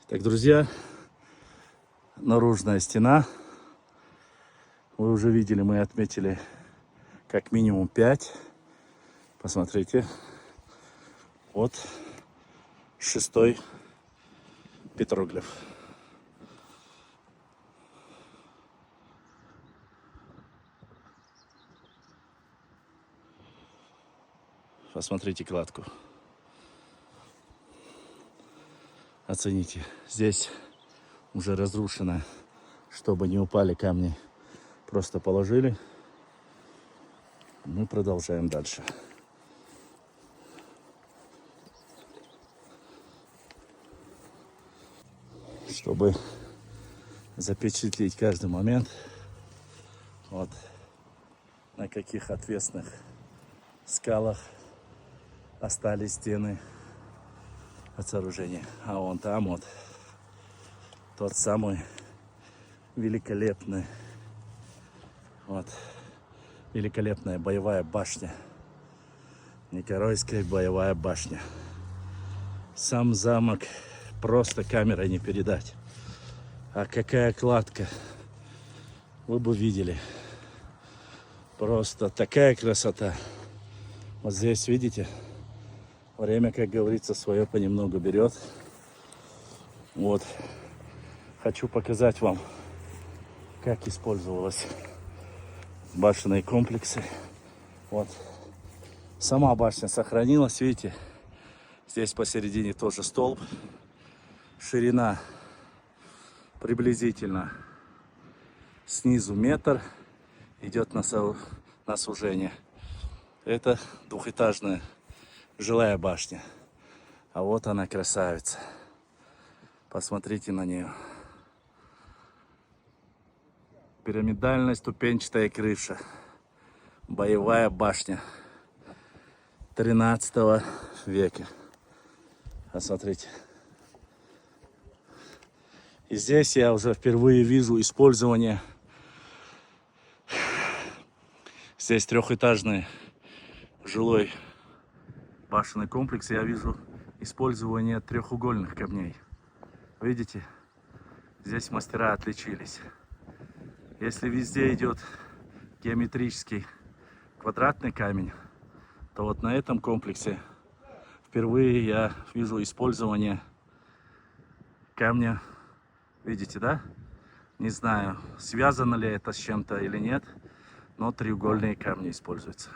Так, друзья, наружная стена. Вы уже видели, мы отметили как минимум 5. Посмотрите. Вот 6-й петроглиф. Посмотрите кладку. Оцените. Здесь уже разрушено, чтобы не упали камни. Просто положили. Мы продолжаем дальше. Чтобы запечатлеть каждый момент. Вот на каких отвесных скалах остались стены от сооружения. А вон там вот тот самый великолепный, вот, великолепная боевая башня. Никоройская боевая башня. Сам замок просто камерой не передать. А какая кладка. Вы бы видели. Просто такая красота. Вот здесь, видите, время, как говорится, свое понемногу берет. Вот. Хочу показать вам, как использовалась башенные комплексы. Вот. Сама башня сохранилась, видите. Здесь посередине тоже столб. Ширина приблизительно снизу метр. Идет на сужение. Это двухэтажная жилая башня. А вот она, красавица. Посмотрите на нее. Пирамидальная ступенчатая крыша. Боевая башня 13 века. Посмотрите. И здесь я уже впервые вижу использование. Здесь трехэтажный жилой башенный комплекс. Я вижу использование треугольных камней. Видите? Здесь мастера отличились. Если везде идет геометрический квадратный камень, то вот на этом комплексе впервые я вижу использование камня. Видите, да? Не знаю, связано ли это с чем-то или нет, но треугольные камни используются.